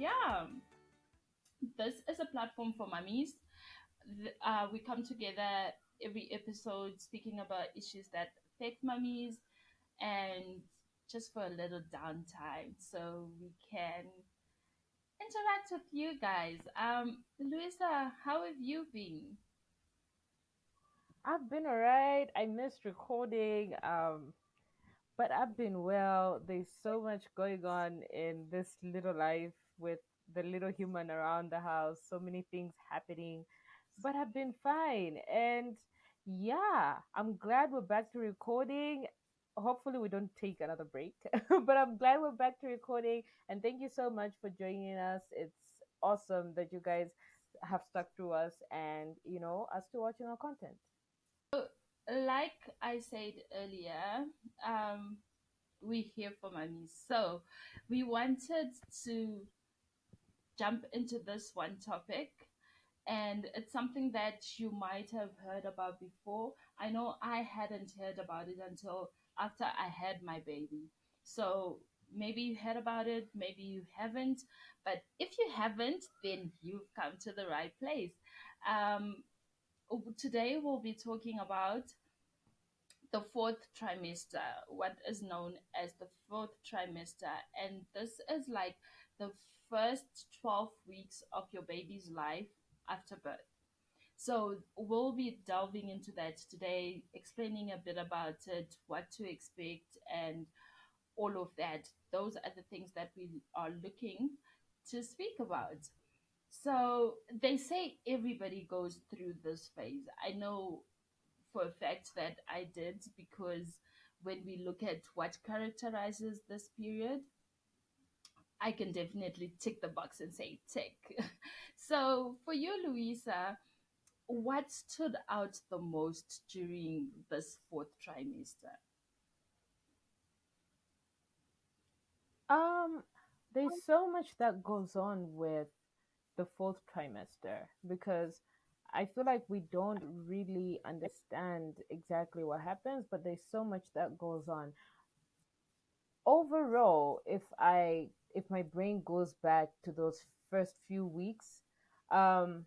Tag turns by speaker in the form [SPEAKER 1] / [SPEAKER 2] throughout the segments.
[SPEAKER 1] yeah, this is a platform for mummies. We come together every episode speaking about issues that affect mummies and just for a little downtime so we can interact with you guys. Luisa, how have you been?
[SPEAKER 2] I've been alright. I missed recording, but I've been well. There's so much going on in this little life with the little human around the house, so many things happening, but I've been fine. And yeah, I'm glad we're back to recording. Hopefully, we don't take another break, but I'm glad we're back to recording. And thank you so much for joining us. It's awesome that you guys have stuck through us and, are still watching our content.
[SPEAKER 1] Like I said earlier, um, we're here for mummies. So we wanted to jump into this one topic, and it's something that you might have heard about before. I know I hadn't heard about it until after I had my baby. So maybe you heard about it, maybe you haven't, but if you haven't, then you've come to the right place. Um, Today we'll be talking about the fourth trimester, what is known as the fourth trimester. And this is like the first 12 weeks of your baby's life after birth. So we'll be delving into that today, explaining a bit about it, what to expect, and all of that. Those are the things that we are looking to speak about. So they say everybody goes through this phase. I know for a fact that I did, because when we look at what characterizes this period, I can definitely tick the box and say tick. So for you, Louisa, what stood out the most during this fourth trimester?
[SPEAKER 2] Um, there's so much that goes on with the fourth trimester because I feel like we don't really understand exactly what happens, but there's so much that goes on. Overall, if my brain goes back to those first few weeks, um,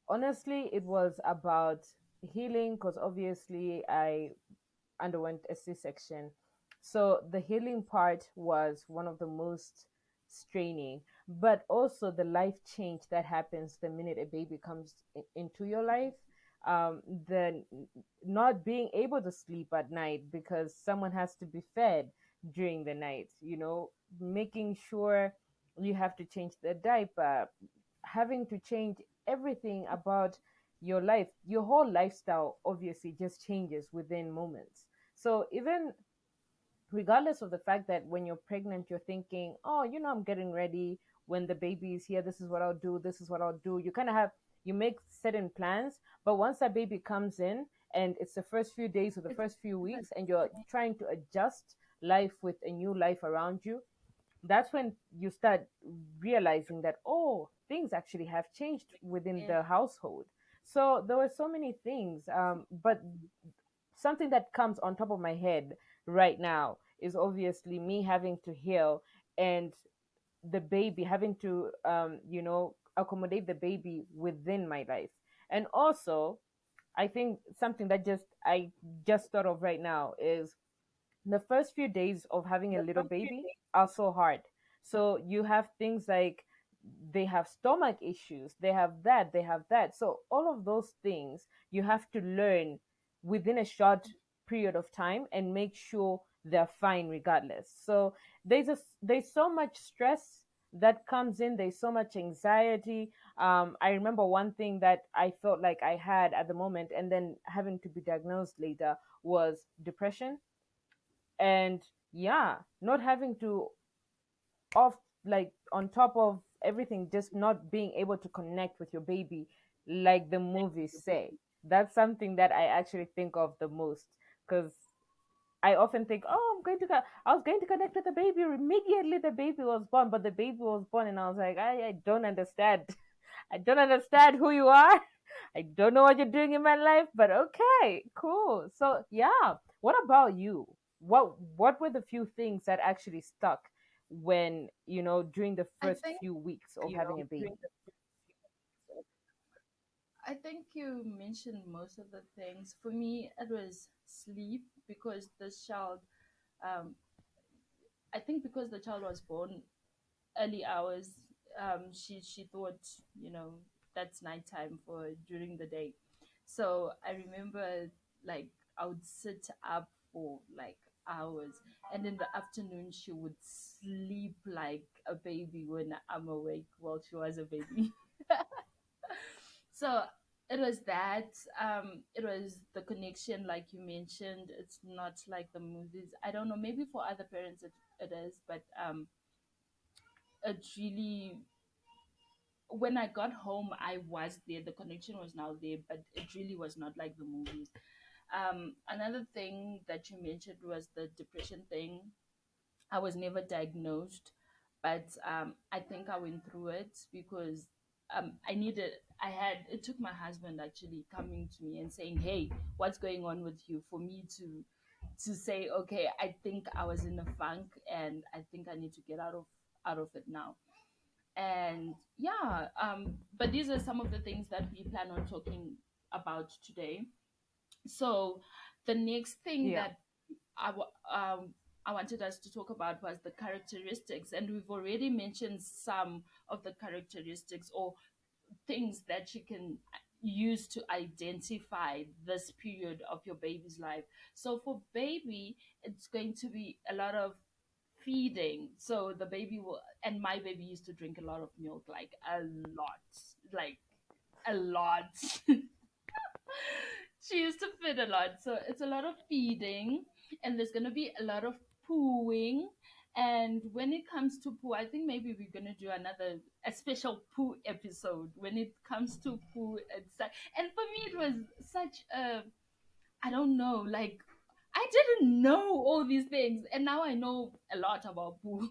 [SPEAKER 2] honestly, it was about healing because obviously I underwent a C-section. So the healing part was one of the most straining, but also the life change that happens the minute a baby comes into your life. The not being able to sleep at night because someone has to be fed during the night, making sure you have to change the diaper, having to change everything about your life, your whole lifestyle obviously just changes within moments. So even regardless of the fact that when you're pregnant, you're thinking, oh, I'm getting ready. When the baby is here, this is what I'll do. This is what I'll do. You kind of you make certain plans. But once that baby comes in and it's the first few days or the first few weeks and you're trying to adjust life with a new life around you, that's when you start realizing that, oh, things actually have changed within
[SPEAKER 1] Yeah.
[SPEAKER 2] the household. So there were so many things, but something that comes on top of my head right now is obviously me having to heal and the baby having to accommodate the baby within my life. And also, I think something that just I just thought of right now is the first few days of having a little baby are so hard. So you have things like they have stomach issues, they have that. So all of those things you have to learn within a short period of time and make sure they're fine regardless. So there's so much stress that comes in. There's so much anxiety. I remember one thing that I felt like I had at the moment, and then having to be diagnosed later was depression. And yeah, not having to off like on top of everything, just not being able to connect with your baby like the movies say. That's something that I actually think of the most because I often think, oh, I was going to connect with the baby immediately the baby was born, but the baby was born, and I was like, I don't understand. I don't understand who you are. I don't know what you're doing in my life, but okay, cool. So yeah, what about you? What were the few things that actually stuck when, during the
[SPEAKER 1] I
[SPEAKER 2] first
[SPEAKER 1] think
[SPEAKER 2] few weeks of having a baby?
[SPEAKER 1] I think you mentioned most of the things. For me, it was sleep because the child, um, I think because the child was born early hours, she thought, you know, that's nighttime for during the day. So I remember like I would sit up for like hours, and in the afternoon she would sleep like a baby when I'm awake while she was a baby. So it was that. It was the connection, like you mentioned. It's not like the movies. I don't know. Maybe for other parents it is, but it really. When I got home, I was there. The connection was now there, but it really was not like the movies. Another thing that you mentioned was the depression thing. I was never diagnosed, but I think I went through it because it took my husband actually coming to me and saying, "Hey, what's going on with you?" for me to say, "Okay, I think I was in a funk and I think I need to get out of it now." And yeah, but these are some of the things that we plan on talking about today. So the next thing
[SPEAKER 2] Yeah.
[SPEAKER 1] that I wanted us to talk about was the characteristics, and we've already mentioned some of the characteristics or things that you can use to identify this period of your baby's life. So for baby, it's going to be a lot of feeding. So the baby will, and my baby used to drink a lot of milk, like a lot. She used to feed a lot. So it's a lot of feeding, and there's going to be a lot of pooing. And when it comes to poo, I think maybe we're going to do a special poo episode when it comes to poo. And for me, it was such I don't know, like, I didn't know all these things. And now I know a lot about poo.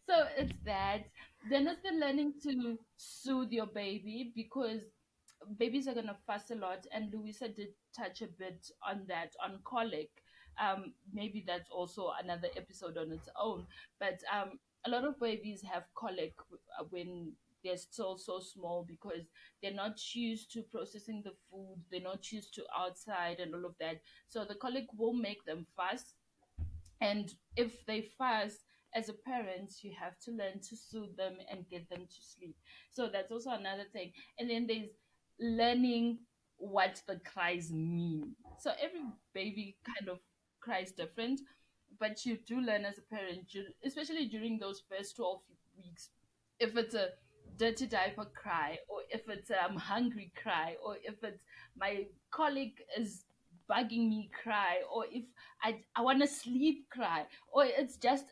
[SPEAKER 1] So it's that. Then it's the learning to soothe your baby because babies are gonna fuss a lot, and Louisa did touch a bit on that on colic. Maybe that's also another episode on its own. But a lot of babies have colic when they're still so small because they're not used to processing the food, they're not used to outside and all of that. So the colic will make them fuss, and if they fast, as a parent, you have to learn to soothe them and get them to sleep. So that's also another thing. And then there's learning what the cries mean. So every baby kind of cries different, but you do learn as a parent, especially during those first 12 weeks, if it's a dirty diaper cry, or if it's a I'm hungry cry, or if it's my colic is bugging me cry, or if I want to sleep cry, or it's just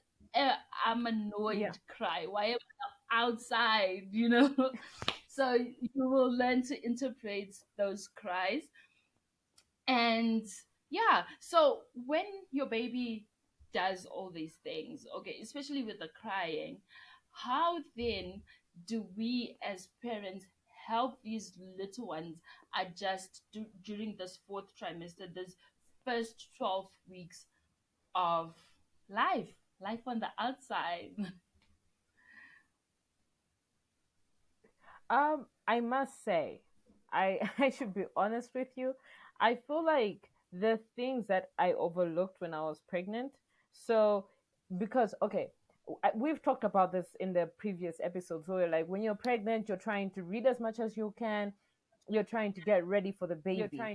[SPEAKER 1] I'm
[SPEAKER 2] Yeah.
[SPEAKER 1] annoyed cry. Why am I outside? You know. So you will learn to interpret those cries. And yeah, so when your baby does all these things, okay, especially with the crying, how then do we as parents help these little ones adjust during this fourth trimester, this first 12 weeks of life, life on the outside?
[SPEAKER 2] I must say, I I should be honest with you. I feel like the things that I overlooked when I was pregnant. So, because okay, we've talked about this in the previous episodes where like when you're pregnant, you're trying to read as much as you can, you're trying to get ready for the baby.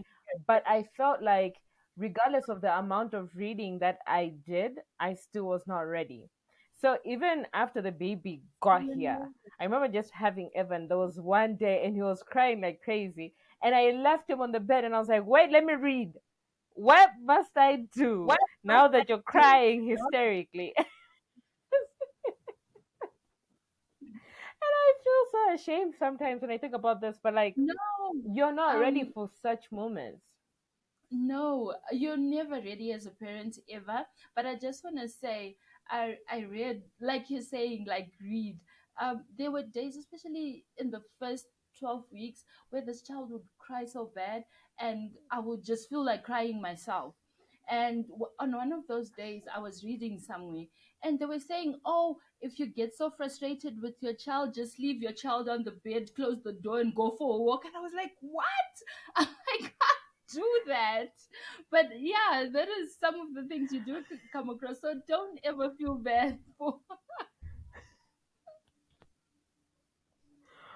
[SPEAKER 2] But I felt like regardless of the amount of reading that I did, I still was not ready. So even after the baby got here, I remember just having Evan. There was one day and he was crying like crazy. And I left him on the bed and I was like, wait, let me read. What must I do now that you're crying hysterically? And I feel so ashamed sometimes when I think about this, but like,
[SPEAKER 1] No,
[SPEAKER 2] you're not ready
[SPEAKER 1] um,
[SPEAKER 2] for such moments.
[SPEAKER 1] no, you're never ready as a parent ever. But I just want to say, I read, like you're saying, like read. There were days, especially in the first 12 weeks, where this child would cry so bad, and I would just feel like crying myself. And on one of those days, I was reading somewhere, And they were saying, oh, if you get so frustrated with your child, just leave your child on the bed, close the door, and go for a walk. And I was like, what? I can't do that. But yeah, that is some of the things you do come across. So don't ever feel bad for.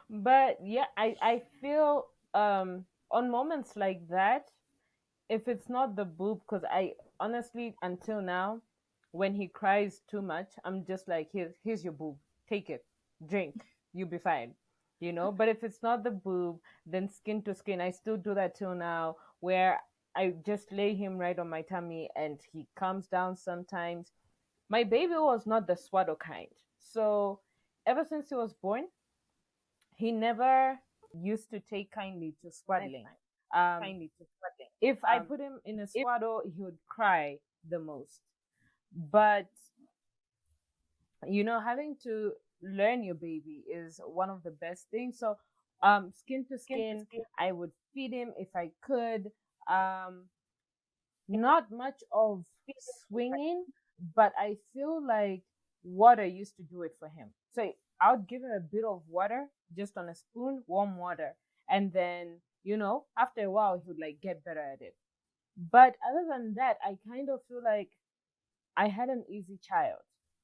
[SPEAKER 2] But yeah, I feel on moments like that, if it's not the boob, because I honestly, until now, when he cries too much, I'm just like, here's your boob, take it, drink, you'll be fine, you know. But if it's not the boob, then skin to skin, I still do that till now, where I just lay him right on my tummy and he calms down sometimes. My baby was not the swaddle kind, so ever since he was born, he never used to take kindly to swaddling. Um, if I put him in a swaddle, he would cry the most. But having to learn your baby is one of the best things. So, skin to skin, I would feed him if I could. Um, Not much of swinging, but I feel like water used to do it for him. So I would give him a bit of water, just on a spoon, warm water, and then after a while he would like get better at it. But other than that, I kind of feel like I had an easy child.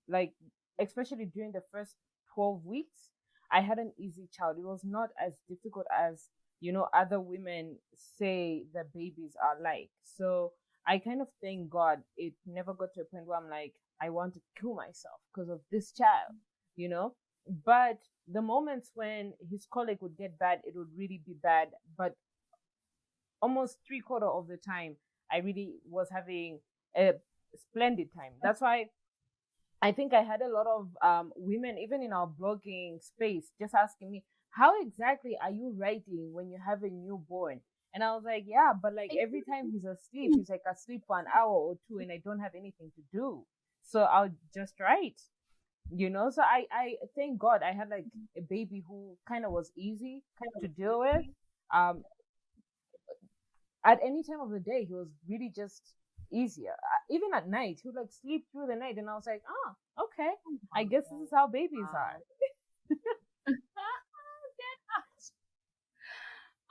[SPEAKER 2] Like, especially during the first 12 weeks, I had an easy child. It was not as difficult as, other women say the babies are like. So I kind of thank God it never got to a point where I'm like, I want to kill myself because of this child, you know? But the moments when his colic would get bad, it would really be bad. But almost three-quarter of the time, I really was having a splendid time. That's why I think I had a lot of women, even in our blogging space, just asking me, how exactly are you writing when you have a newborn? And I was like, yeah, but like every time he's asleep, he's like asleep for an hour or two and I don't have anything to do. So I'll just write, So I thank God I had like a baby who kind of was easy to deal with. Um, at any time of the day, he was really just easier. Even at night, he would like sleep through the night, and I was like, okay, I guess this is how babies are.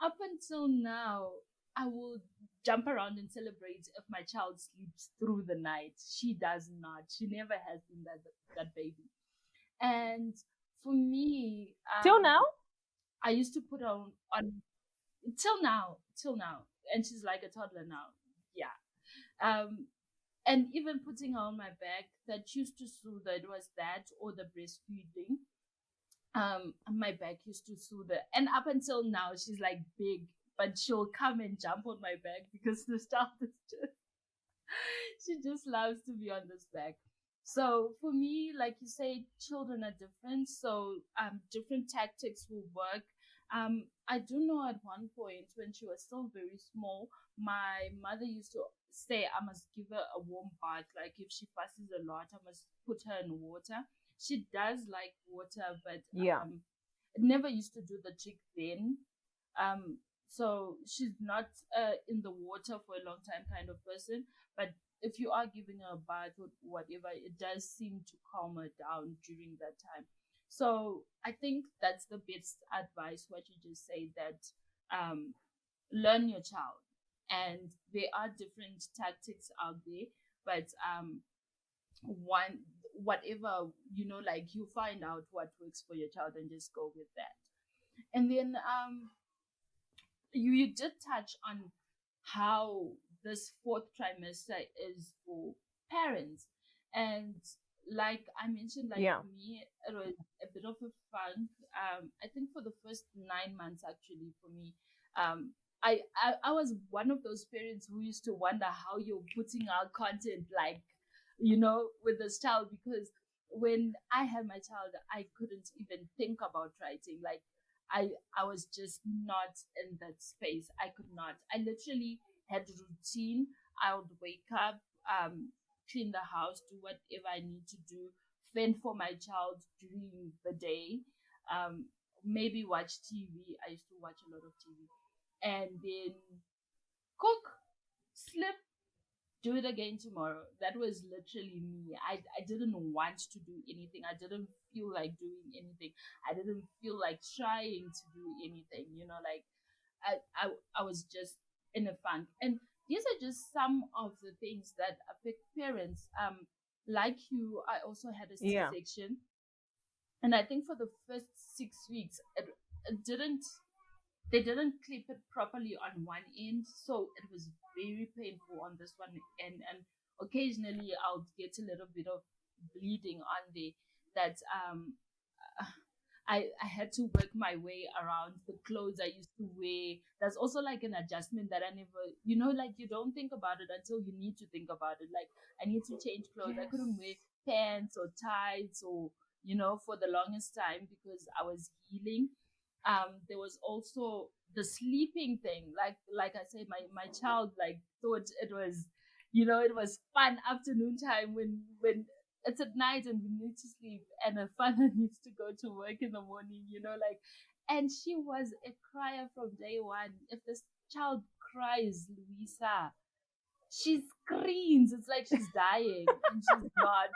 [SPEAKER 1] Up until now, I will jump around and celebrate if my child sleeps through the night. She does not. She never has been that baby. And for me,
[SPEAKER 2] Till now,
[SPEAKER 1] I used to put her on till now, and she's like a toddler now. Yeah. And even putting her on my back, that used to soothe her. It was that or the breastfeeding. My back used to soothe her, and up until now, she's like big, but she'll come and jump on my back because the stuff is just she just loves to be on this back. So for me, like you say, children are different. So different tactics will work. I do know at one point when she was still very small, my mother used to say I must give her a warm bath. Like if she passes a lot, I must put her in water. She does like water, but
[SPEAKER 2] yeah,
[SPEAKER 1] never used to do the trick then. So she's not in the water for a long time kind of person. But if you are giving her a bath or whatever, it does seem to calm her down during that time. So I think that's the best advice. What you just say, that learn your child, and there are different tactics out there, but one whatever like you find out what works for your child and just go with that. And then you did touch on how this fourth trimester is for parents, and like I mentioned, like
[SPEAKER 2] yeah,
[SPEAKER 1] for me it was a bit of a funk. I think for the first 9 months actually for me, um I was one of those parents who used to wonder how you're putting out content, like with this child, because when I had my child I couldn't even think about writing. Like I was just not in that space. I could not. I literally had routine. I would wake up, clean the house, do whatever I need to do, fend for my child during the day, maybe watch TV. I used to watch a lot of TV, and then cook, sleep, do it again tomorrow. That was literally me. I didn't want to do anything. I didn't feel like doing anything. I didn't feel like trying to do anything. Like I was just in a funk. And these are just some of the things that affect parents. Like you, I also had a
[SPEAKER 2] Yeah.
[SPEAKER 1] C-section, and I think for the first 6 weeks, it didn't they didn't clip it properly on one end, so it was very painful on this one end. And occasionally I'll get a little bit of bleeding on there that I had to work my way around the clothes I used to wear. There's also like an adjustment that I never, like you don't think about it until you need to think about it. Like I need to change clothes. I couldn't wear
[SPEAKER 2] Yes.
[SPEAKER 1] pants or tights or, for the longest time because I was healing. There was also the sleeping thing. Like I said, my child like thought it was, it was fun afternoon time when it's at night and we need to sleep and a father needs to go to work in the morning, like. And she was a crier from day one. If this child cries, Louisa, she screams. It's like she's dying and she's not.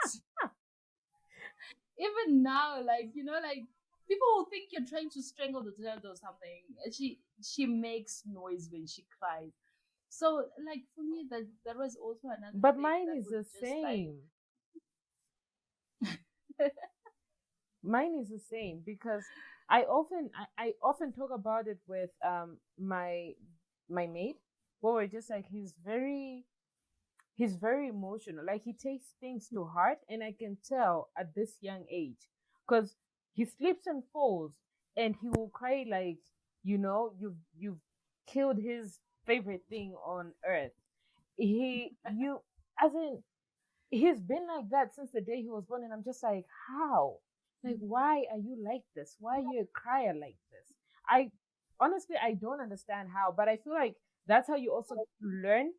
[SPEAKER 1] Even now, like, like people will think you're trying to strangle the child or something. She makes noise when she cries. So like for me, that was also another
[SPEAKER 2] But
[SPEAKER 1] thing
[SPEAKER 2] mine
[SPEAKER 1] that
[SPEAKER 2] is
[SPEAKER 1] was
[SPEAKER 2] the
[SPEAKER 1] just like.
[SPEAKER 2] same. Mine is the same because I often talk about it with my mate, where we're just like he's very emotional. Like he takes things to heart, and I can tell at this young age, because he slips and falls, and he will cry like you've killed his favorite thing on earth. You as in he's been like that since the day he was born, and I'm just like, how? Like, why are you like this? Why are you a crier like this? I honestly I don't understand how, but I feel like that's how you also learn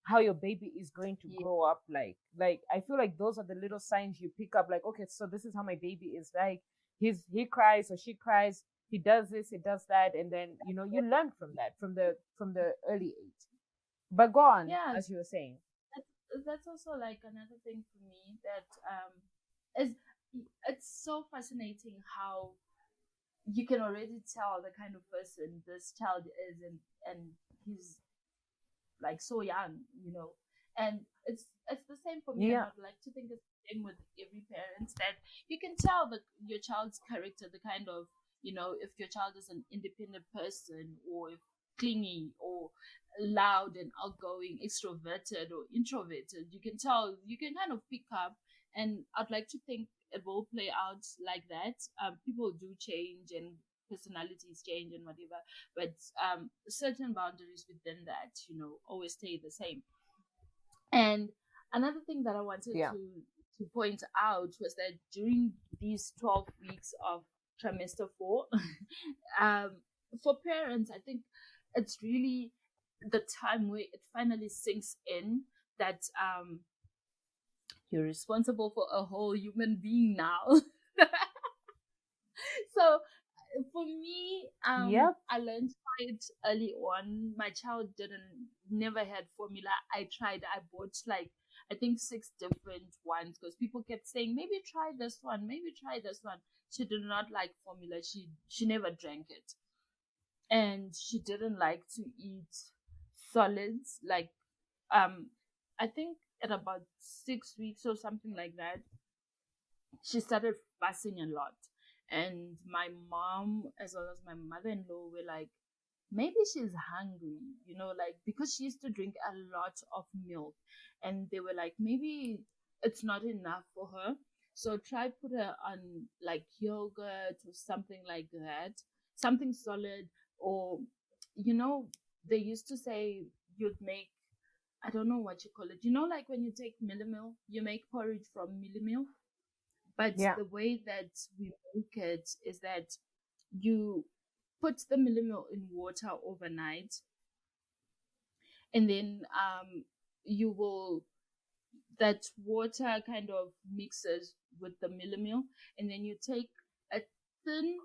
[SPEAKER 2] how your baby is going to
[SPEAKER 1] Yeah,
[SPEAKER 2] grow up. Like I feel like those are the little signs you pick up. Like, okay, so this is how my baby is like. He cries or she cries. He does this. He does that, and then you learn from that from the early age. But go on,
[SPEAKER 1] yeah.
[SPEAKER 2] as you were saying.
[SPEAKER 1] That's also like another thing for me that is it's so fascinating how you can already tell the kind of person this child is, and he's like so young, and it's the same for me, and
[SPEAKER 2] Yeah.
[SPEAKER 1] I'd like to think it's the same with every parent, that you can tell your child's character, the kind of, if your child is an independent person, or if clingy or loud and outgoing, extroverted or introverted. You can tell, you can kind of pick up, and I'd like to think it will play out like that. People do change and personalities change and whatever, but certain boundaries within that, always stay the same. And another thing that I wanted
[SPEAKER 2] Yeah.
[SPEAKER 1] to point out was that during these 12 weeks of trimester 4, um, for parents, I think it's really the time where it finally sinks in that you're responsible for a whole human being now. So for me,
[SPEAKER 2] Yep.
[SPEAKER 1] I learned quite early on. My child didn't never had formula. I tried. I bought like I think 6 different ones because people kept saying maybe try this one, maybe try this one. She did not like formula. She never drank it, and she didn't like to eat solids. Like I think at about 6 weeks or something like that, she started fussing a lot. And my mom, as well as my mother in law, were like, maybe she's hungry, like because she used to drink a lot of milk. And they were like, maybe it's not enough for her. So try put her on like yogurt or something like that, something solid. Or, you know, they used to say you'd make, I don't know what you call it. Like when you take millimil, you make porridge from millimil, but
[SPEAKER 2] Yeah.
[SPEAKER 1] the way that we make it is that you put the millimil in water overnight, and then you will that water kind of mixes with the millimil, and then you take a thin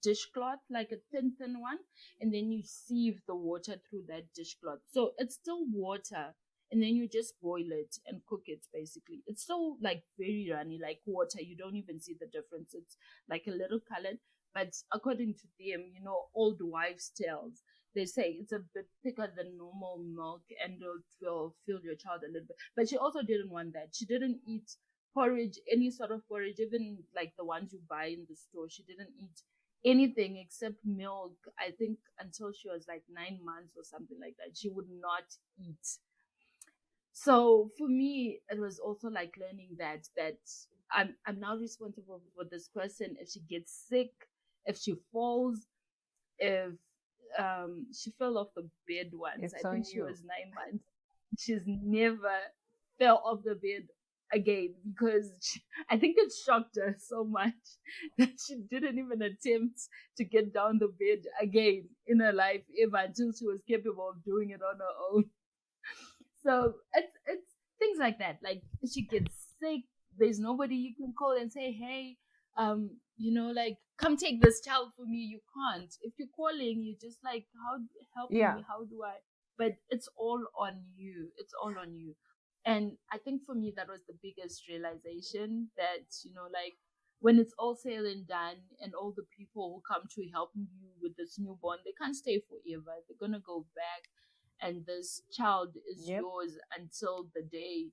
[SPEAKER 1] dishcloth, like a thin one, and then you sieve the water through that dishcloth. So it's still water and then you just boil it and cook it. Basically, it's so like very runny, like water. You don't even see the difference. It's like a little colored, but according to them, old wives' tales, they say it's a bit thicker than normal milk and it will fill your child a little bit. But she also didn't want that. She didn't eat porridge, any sort of porridge, even like the ones you buy in the store. She didn't eat anything except milk, I think, until she was like 9 months or something like that. She would not eat. So for me, it was also like learning that I'm now responsible for this person. If she gets sick, if she falls, if she fell off the bed once.
[SPEAKER 2] It's
[SPEAKER 1] I
[SPEAKER 2] on
[SPEAKER 1] think she
[SPEAKER 2] you.
[SPEAKER 1] was 9 months. She's never fell off the bed again because I think it shocked her so much that she didn't even attempt to get down the bed again in her life ever until she was capable of doing it on her own. So it's things like that. Like she gets sick, there's nobody you can call and say, hey, like come take this child for me. You can't. If you're calling, you just like, how help
[SPEAKER 2] Yeah.
[SPEAKER 1] me? How do I? But it's all on you. It's all on you. And I think for me that was the biggest realization that, like when it's all said and done and all the people who come to help you with this newborn, they can't stay forever. They're gonna go back and this child is
[SPEAKER 2] Yep.
[SPEAKER 1] yours until the day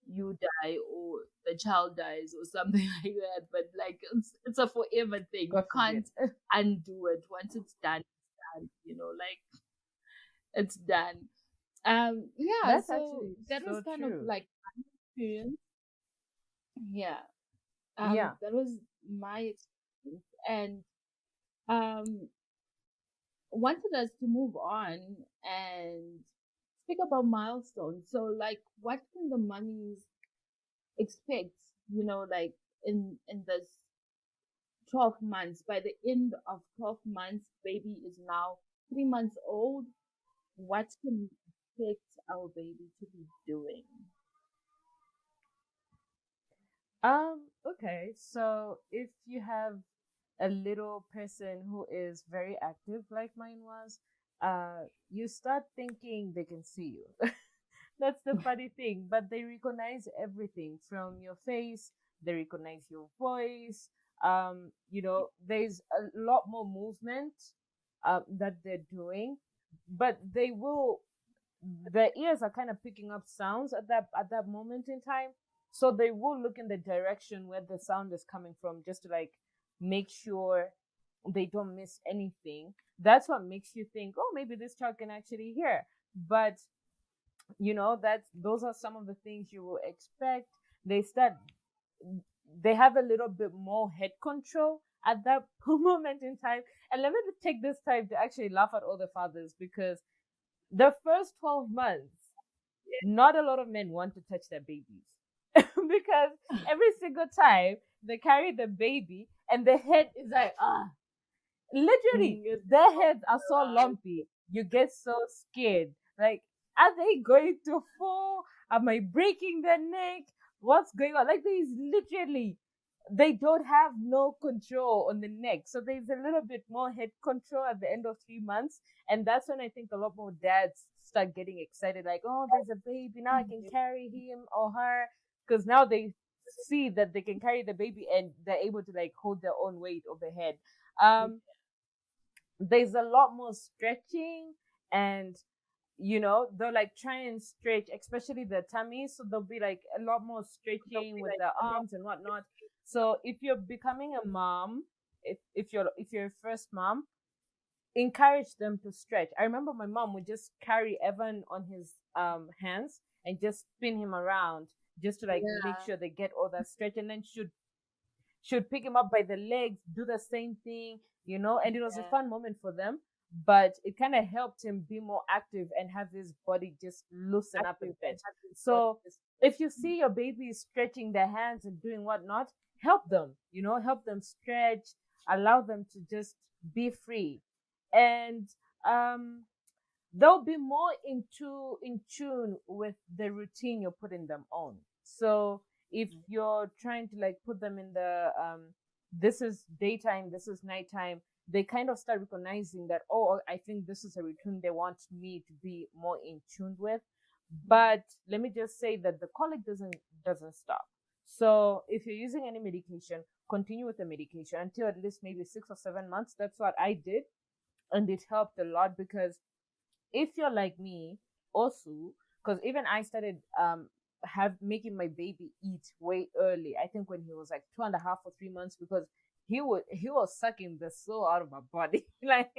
[SPEAKER 1] you die or the child dies or something like that. But like it's a forever thing. You
[SPEAKER 2] God forbid.
[SPEAKER 1] can't undo it. Once it's done, it's done. Like it's done. Yeah,
[SPEAKER 2] That's
[SPEAKER 1] so
[SPEAKER 2] actually
[SPEAKER 1] that was
[SPEAKER 2] so
[SPEAKER 1] kind of
[SPEAKER 2] true.
[SPEAKER 1] like my experience. Yeah.
[SPEAKER 2] Yeah.
[SPEAKER 1] That was my experience. And um wanted us to move on and speak about milestones. So like what can the mummies expect, like in this 12 months. By the end of 12 months, baby is now 3 months old. What can we expect our baby to be doing?
[SPEAKER 2] Okay. So if you have a little person who is very active like mine was, you start thinking they can see you. That's the funny thing. But they recognize everything from your face, they recognize your voice. There's a lot more movement that they're doing, but their ears are kind of picking up sounds at that moment in time. So they will look in the direction where the sound is coming from just to like make sure they don't miss anything. That's what makes you think, oh, maybe this child can actually hear. But that's those are some of the things you will expect. They have a little bit more head control at that moment in time. And let me take this time to actually laugh at all the fathers, because the first 12 months, not a lot of men want to touch their babies. Because every single time they carry the baby and the head is like, literally, their heads are so lumpy. You get so scared. Like, are they going to fall? Am I breaking their neck? What's going on? Like, they don't have no control on the neck. So there's a little bit more head control at the end of 3 months. And that's when I think a lot more dads start getting excited. Like, oh, there's a baby. Now I can carry him or her. Because now they see that they can carry the baby and they're able to like hold their own weight overhead. There's a lot more stretching, and they'll like try and stretch, especially the tummy. So there'll be like a lot more stretching with the arms and whatnot. So if you're becoming a mom, if you're a first mom, encourage them to stretch. I remember my mom would just carry Evan on his hands and just spin him around just to like make sure they get all that stretch, and then should pick him up by the legs, do the same thing, and it was a fun moment for them. But it kind of helped him be more active and have his body just loosen up a bit. So if you see your baby stretching their hands and doing whatnot, help them, help them stretch, allow them to just be free. And they'll be more in tune with the routine you're putting them on. So if you're trying to like put them in the this is daytime, this is nighttime, they kind of start recognizing that, oh, I think this is a routine they want me to be more in tune with. But let me just say that the colic doesn't stop. So if you're using any medication, continue with the medication until at least maybe 6 or 7 months. That's what I did, and it helped a lot. Because if you're like me also, because even I started have making my baby eat way early. I think when he was like 2.5 or 3 months, because he was sucking the soul out of my body. Like,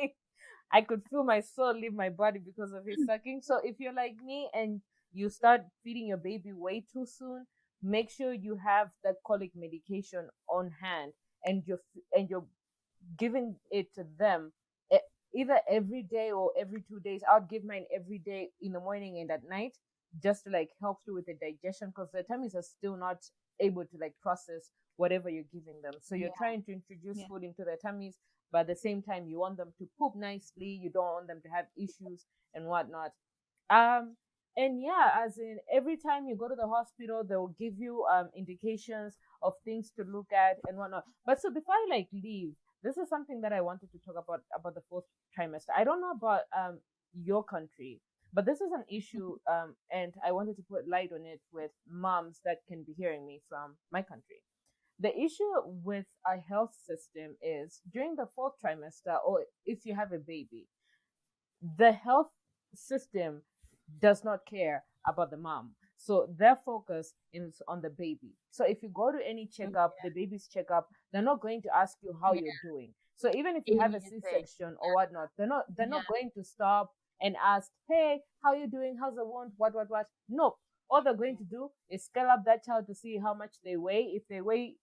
[SPEAKER 2] I could feel my soul leave my body because of his sucking. So if you're like me and you start feeding your baby way too soon, make sure you have that colic medication on hand, and you're giving it to them, e- either every day or every 2 days. I'll give mine every day in the morning and at night, just to like help you with the digestion, because the tummies are still not able to like process whatever you're giving them. So you're
[SPEAKER 1] Yeah.
[SPEAKER 2] trying to introduce
[SPEAKER 1] Yeah.
[SPEAKER 2] food into their tummies, but at the same time you want them to poop nicely. You don't want them to have issues and whatnot. um and yeah, as in every time you go to the hospital, they'll give you indications of things to look at and whatnot. But so before I like leave, this is something that I wanted to talk about the fourth trimester. I don't know about your country, but this is an issue, and I wanted to put light on it with moms that can be hearing me from my country. The issue with our health system is during the fourth trimester, or if you have a baby, the health system does not care about the mom. So their focus is on the baby. So if you go to any checkup, the baby's checkup, they're not going to ask you how
[SPEAKER 1] Yeah.
[SPEAKER 2] you're doing. So even if you have a
[SPEAKER 1] Anything.
[SPEAKER 2] C-section or whatnot, they're not
[SPEAKER 1] Yeah.
[SPEAKER 2] going to stop and ask, hey, how you doing? How's the wound? What? No. All they're going to do is scale up that child to see how much they weigh. If they weigh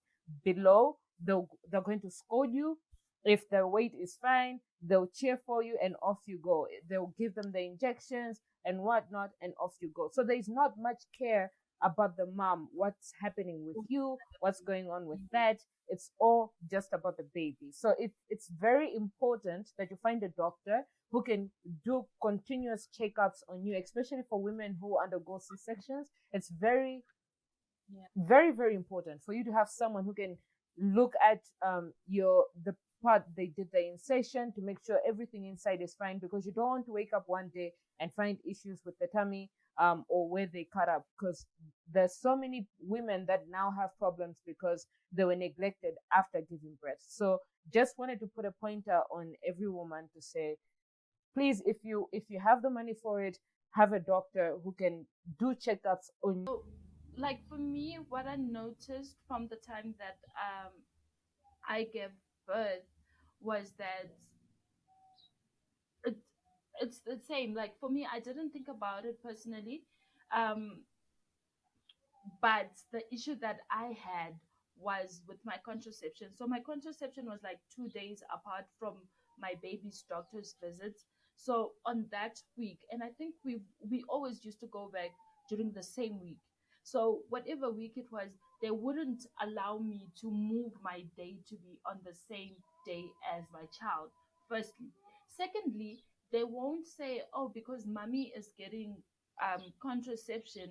[SPEAKER 2] below, they're going to scold you. If their weight is fine, they'll cheer for you and off you go. They'll give them the injections and whatnot, and off you go. So there's not much care about the mom, what's happening with you, what's going on with that. It's all just about the baby. So it's very important that you find a doctor who can do continuous checkups on you, especially for women who undergo C-sections. It's very,
[SPEAKER 1] Yeah.
[SPEAKER 2] very, very important for you to have someone who can look at the part they did the incision to make sure everything inside is fine, because you don't want to wake up one day and find issues with the tummy, or where they cut up, because there's so many women that now have problems because they were neglected after giving birth. So just wanted to put a pointer on every woman to say, please, if you have the money for it, have a doctor who can do checkups on.
[SPEAKER 1] So, like for me, what I noticed from the time that I gave birth was that it, it's the same. Like for me, I didn't think about it personally, um, but the issue that I had was with my contraception. So my contraception was like 2 days apart from my baby's doctor's visits. So on that week, and I think we always used to go back during the same week. So whatever week it was, they wouldn't allow me to move my day to be on the same day as my child. Firstly, secondly, they won't say, "Oh, because mommy is getting contraception,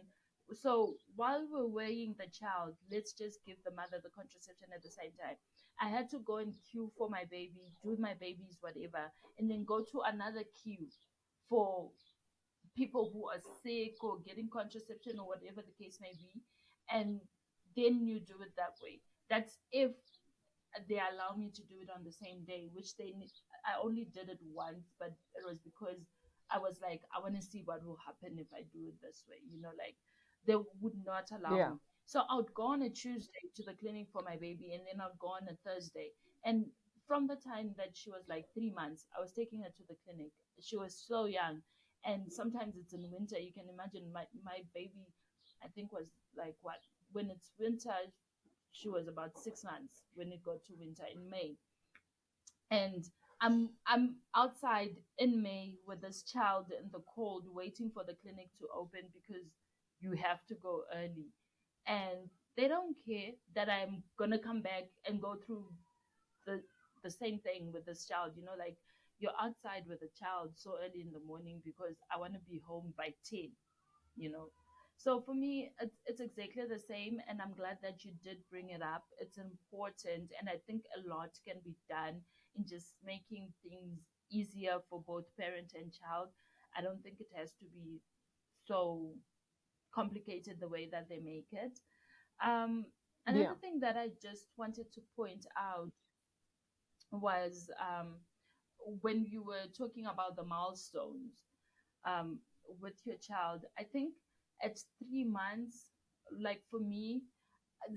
[SPEAKER 1] so while we're weighing the child, let's just give the mother the contraception at the same time." I had to go and queue for my baby, do my baby's whatever, and then go to another queue for people who are sick or getting contraception or whatever the case may be. And then you do it that way. That's if they allow me to do it on the same day, which I only did it once, but it was because I was like, I want to see what will happen if I do it this way. Like they would not allow
[SPEAKER 2] Yeah.
[SPEAKER 1] me. So I would go on a Tuesday to the clinic for my baby, and then I'd go on a Thursday. And from the time that she was like 3 months, I was taking her to the clinic. She was so young, and sometimes it's in winter. You can imagine my baby, I think was like what, when it's winter, she was about 6 months when it got to winter in May. And I'm outside in May with this child in the cold waiting for the clinic to open because you have to go early. And they don't care that I'm gonna come back and go through the the same thing with this child, like you're outside with a child so early in the morning because I want to be home by 10, you know. So for me, it's exactly the same, and I'm glad that you did bring it up. It's important, and I think a lot can be done in just making things easier for both parent and child. I don't think it has to be so complicated the way that they make it. Um,
[SPEAKER 2] Yeah.
[SPEAKER 1] Another thing that I just wanted to point out was when you were talking about the milestones um, with your child. I think at 3 months, like for me,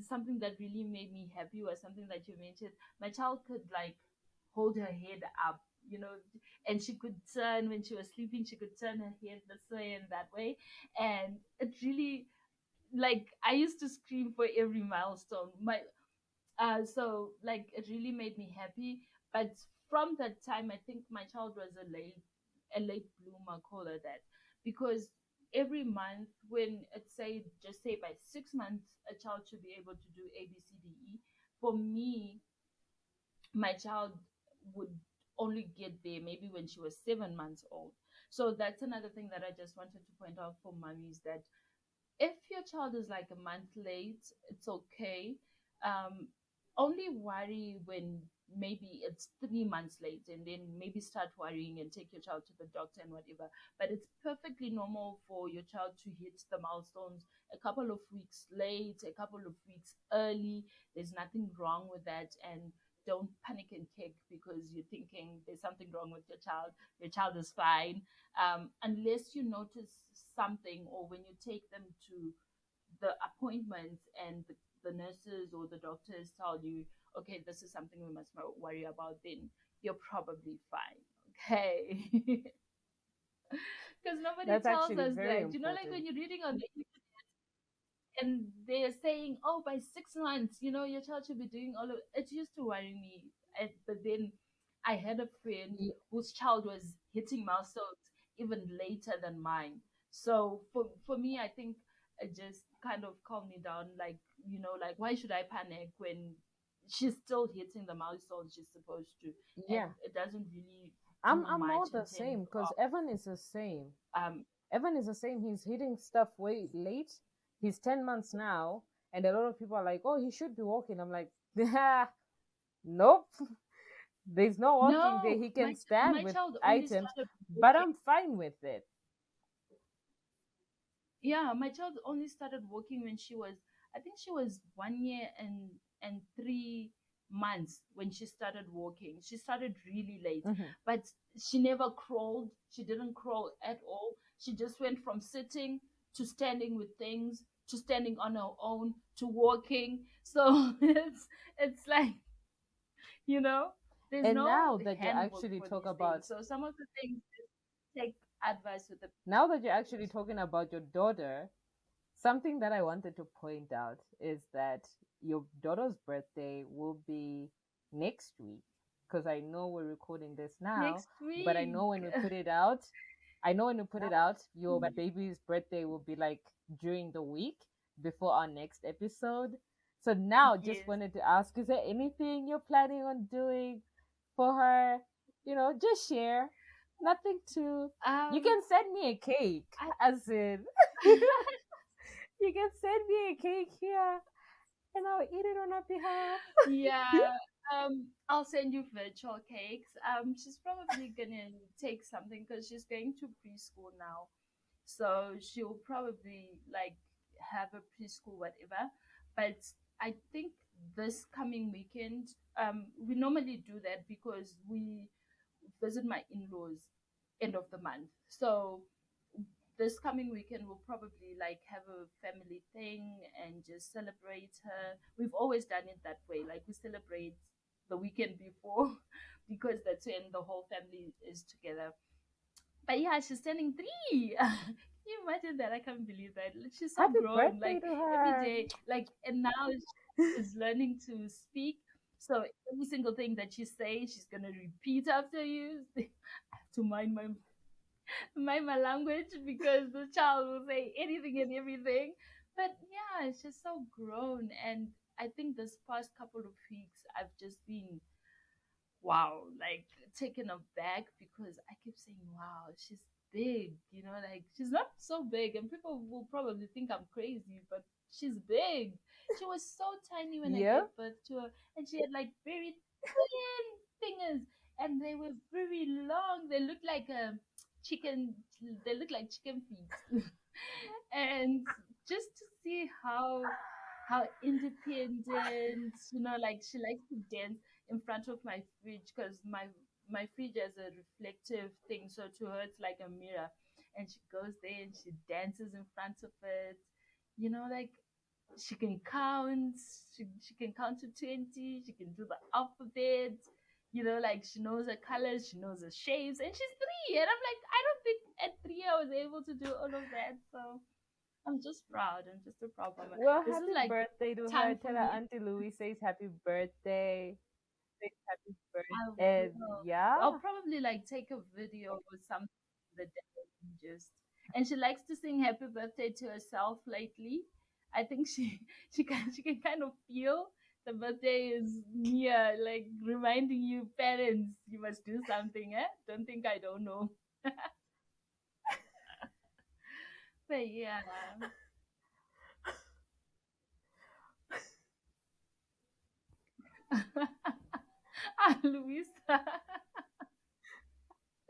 [SPEAKER 1] something that really made me happy was something that you mentioned. My child could like hold her head up, you know, and she could turn when she was sleeping, she could turn her head this way and that way. And it really, like, I used to scream for every milestone. So like it really made me happy. But from that time, I think my child was a late bloomer, call her that, because every month when it say just say by 6 months a child should be able to do ABCDE. For me, my child would only get there maybe when she was 7 months old. So that's another thing that I just wanted to point out for mummies, that if your child is like a month late, it's okay. Um, Only worry when maybe it's 3 months late, and then maybe start worrying and take your child to the doctor and whatever. But it's perfectly normal for your child to hit the milestones a couple of weeks late, a couple of weeks early. There's nothing wrong with that. And don't panic and kick because you're thinking there's something wrong with your child. Your child is fine, unless you notice something, or when you take them to the appointments and the nurses or the doctors tell you, okay, this is something we must worry about, then you're probably fine. Okay. Because nobody
[SPEAKER 2] That's
[SPEAKER 1] tells
[SPEAKER 2] actually
[SPEAKER 1] us
[SPEAKER 2] very
[SPEAKER 1] that. You know, like
[SPEAKER 2] important.
[SPEAKER 1] when you're reading on the and they're saying, oh, by 6 months, your child should be doing all of it. Used to worry me. But then I had a friend
[SPEAKER 2] Ye-
[SPEAKER 1] whose child was hitting milestones even later than mine. So for me, I think it just kind of calmed me down. Like, why should I panic when she's still hitting the milestones she's supposed to? And
[SPEAKER 2] Yeah.
[SPEAKER 1] it doesn't really
[SPEAKER 2] I'm
[SPEAKER 1] do
[SPEAKER 2] I'm more
[SPEAKER 1] much in
[SPEAKER 2] the
[SPEAKER 1] terms
[SPEAKER 2] same because Evan is the same.
[SPEAKER 1] of
[SPEAKER 2] Evan is the same. He's hitting stuff way late. He's 10 months now, and a lot of people are like, "Oh, he should be walking." I'm like, nope. There's no walking there.
[SPEAKER 1] no,
[SPEAKER 2] He
[SPEAKER 1] my
[SPEAKER 2] can stand
[SPEAKER 1] my
[SPEAKER 2] with
[SPEAKER 1] child only
[SPEAKER 2] items,
[SPEAKER 1] started
[SPEAKER 2] but
[SPEAKER 1] walking.
[SPEAKER 2] I'm fine with it.
[SPEAKER 1] Yeah, my child only started walking when she was, I think she was 1 year and 3 months when she started walking. She started really late,
[SPEAKER 2] Hmm.
[SPEAKER 1] but she never crawled. She didn't crawl at all. She just went from sitting to standing with things to standing on her own to walking. So it's like, you know, there's
[SPEAKER 2] And
[SPEAKER 1] no
[SPEAKER 2] now that you
[SPEAKER 1] handbook
[SPEAKER 2] actually
[SPEAKER 1] for
[SPEAKER 2] talk
[SPEAKER 1] these things.
[SPEAKER 2] about
[SPEAKER 1] So some of the things, take advice with the
[SPEAKER 2] now that you're actually talking about your daughter, something that I wanted to point out is that your daughter's birthday will be next week. Because I know we're recording this now,
[SPEAKER 1] next
[SPEAKER 2] but
[SPEAKER 1] week.
[SPEAKER 2] I know when we put it out, your baby's birthday will be like during the week before our next episode. So now, just
[SPEAKER 1] Yes.
[SPEAKER 2] wanted to ask, is there anything you're planning on doing for her? Just share. Nothing too. You
[SPEAKER 1] Um,
[SPEAKER 2] can send me a cake,
[SPEAKER 1] I
[SPEAKER 2] as in, you can send me a cake here and I'll eat it on her behalf.
[SPEAKER 1] yeah. I'll send you virtual cakes. She's probably gonna take something because she's going to preschool now, so she'll probably like have a preschool whatever. But I think this coming weekend, we normally do that because we visit my in-laws end of the month. So this coming weekend we'll probably like have a family thing and just celebrate her. We've always done it that way. Like we celebrate the weekend before because that's when the whole family is together. But yeah, she's turning 3. Can you imagine that? I can't believe that. She's so
[SPEAKER 2] Happy
[SPEAKER 1] grown.
[SPEAKER 2] birthday
[SPEAKER 1] Like
[SPEAKER 2] to
[SPEAKER 1] every
[SPEAKER 2] her.
[SPEAKER 1] day, like, and now she's learning to speak. So every single thing that you say, she's gonna repeat after you. I have to mind my language because the child will say anything and everything. But yeah, it's just so grown. And I think this past couple of weeks, I've just been, wow, like taken aback because I keep saying, wow, she's big, like she's not so big. And people will probably think I'm crazy, but she's big. She was so tiny when I
[SPEAKER 2] Yeah.
[SPEAKER 1] gave birth to her, and she had like very thin fingers, and they were very long. They looked like chicken. They look like chicken feet. And just to see how independent, like she likes to dance in front of my fridge because my fridge has a reflective thing, so to her it's like a mirror, and she goes there and she dances in front of it, like she can count, she can count to 20, she can do the alphabet, like she knows her colors, she knows her shapes, and she's 3, and I'm like, I don't think at 3 I was able to do all of that, so I'm just proud. I'm just a proud mama.
[SPEAKER 2] Well,
[SPEAKER 1] This is
[SPEAKER 2] happy
[SPEAKER 1] like
[SPEAKER 2] birthday to her.
[SPEAKER 1] time for
[SPEAKER 2] Tell her
[SPEAKER 1] me.
[SPEAKER 2] Auntie Louie says happy birthday. Says happy birthday.
[SPEAKER 1] I
[SPEAKER 2] And
[SPEAKER 1] will.
[SPEAKER 2] yeah.
[SPEAKER 1] I'll probably like take a video or something the day and just. And she likes to sing happy birthday to herself lately. I think she can kind of feel the birthday is near, like reminding you parents you must do something. Don't think I don't know. But yeah. Ah, Louisa.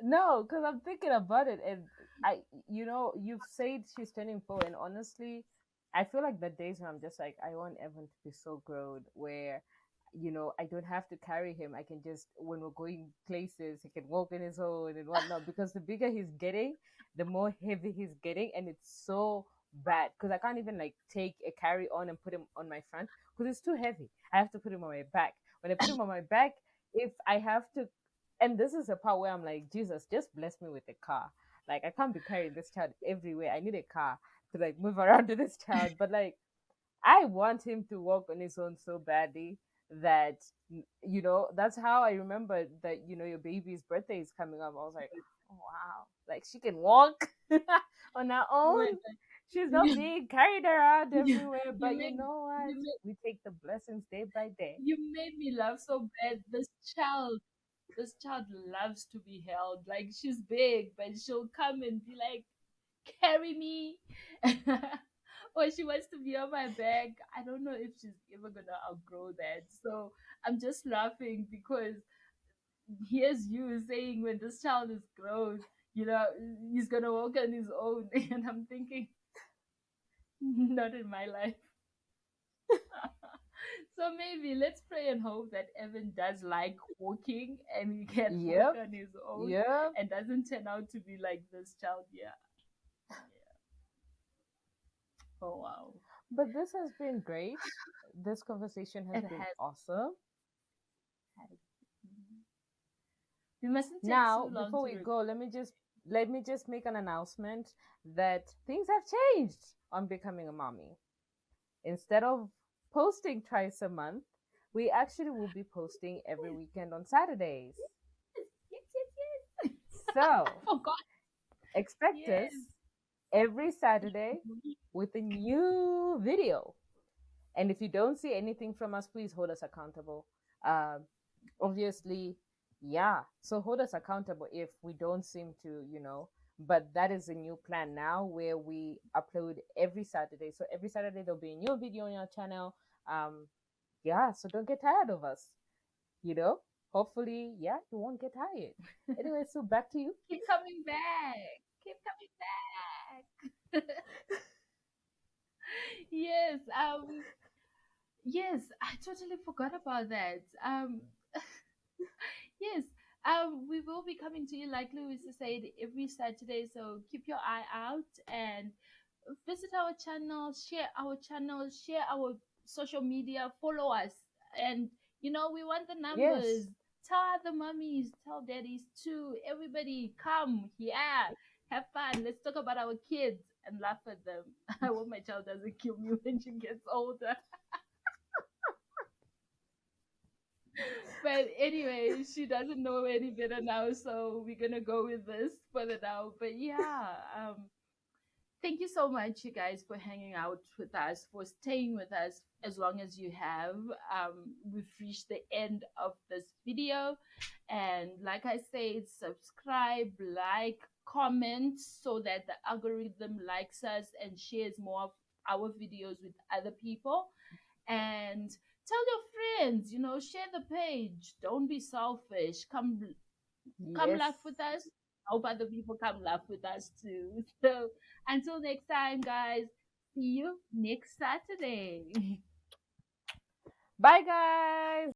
[SPEAKER 2] No, because I'm thinking about it, and you've said she's turning 4, and honestly, I feel like the days when I'm just like, I want Evan to be so grown, where, I don't have to carry him. I can just, when we're going places, he can walk on his own and whatnot. Because the bigger he's getting, the more heavy he's getting, and it's so bad because I can't even like take a carry on and put him on my front because it's too heavy. I have to put him on my back. When I put him on my back, if I have to, and this is the part where I'm like, Jesus, just bless me with a car. Like I can't be carrying this child everywhere. I need a car to like move around to this child. But like I want him to walk on his own so badly that that's how I remember that your baby's birthday is coming up. I was like, oh, wow, like she can walk on her own.
[SPEAKER 1] Wait,
[SPEAKER 2] She's not
[SPEAKER 1] you,
[SPEAKER 2] being carried around
[SPEAKER 1] you,
[SPEAKER 2] everywhere.
[SPEAKER 1] you
[SPEAKER 2] But you
[SPEAKER 1] make
[SPEAKER 2] know what?
[SPEAKER 1] you make
[SPEAKER 2] We take the blessings day by day.
[SPEAKER 1] you made me laugh so bad. This child loves to be held. Like she's big, but she'll come and be like, carry me. Or she wants to be on my back. I don't know if she's ever gonna outgrow that. So I'm just laughing because here's you saying when this child is grown, he's gonna walk on his own. And I'm thinking, not in my life. So maybe let's pray and hope that Evan does like walking and he can walk
[SPEAKER 2] Yep.
[SPEAKER 1] on his own
[SPEAKER 2] Yep.
[SPEAKER 1] and doesn't turn out to be like this child. Yeah. Yeah. Oh wow.
[SPEAKER 2] But this has been great. This conversation has
[SPEAKER 1] It
[SPEAKER 2] been
[SPEAKER 1] has.
[SPEAKER 2] awesome.
[SPEAKER 1] Mhm. We mustn't take too
[SPEAKER 2] Now,
[SPEAKER 1] long
[SPEAKER 2] before
[SPEAKER 1] to
[SPEAKER 2] we go, let me just make an announcement that things have changed on becoming a mommy. Instead of posting twice a month, we actually will be posting every weekend on Saturdays.
[SPEAKER 1] Yes, yes, yes.
[SPEAKER 2] So,
[SPEAKER 1] Forgot.
[SPEAKER 2] expect us
[SPEAKER 1] Yes.
[SPEAKER 2] every Saturday with a new video. And if you don't see anything from us, please hold us accountable. Um, Obviously, yeah. So hold us accountable if we don't seem to, But that is a new plan now where we upload every Saturday. So every Saturday there'll be a new video on our channel. Yeah. So don't get tired of us. You know. Hopefully, yeah, you won't get tired. Anyway, so back to you.
[SPEAKER 1] Keep coming back. Keep coming back. Yes. Yes. I totally forgot about that. Yes. We will be coming to you, like Louisa said, every Saturday. So keep your eye out and visit our channel, share our social media, follow us. And, we want the numbers.
[SPEAKER 2] Yes.
[SPEAKER 1] Tell other mummies, tell daddies too. Everybody come. Yeah. Have fun. Let's talk about our kids and laugh at them. I hope my child doesn't kill me when she gets older. But anyway, she doesn't know any better now, so we're gonna go with this for the now. But yeah, thank you so much, you guys, for hanging out with us, for staying with us as long as you have. We've reached the end of this video, and like I said, subscribe, like, comment, so that the algorithm likes us and shares more of our videos with other people. And tell your friends, share the page. Don't be selfish. Come
[SPEAKER 2] Yes.
[SPEAKER 1] laugh with us. hope other people come laugh with us too. So until next time, guys, see you next Saturday.
[SPEAKER 2] Bye, guys.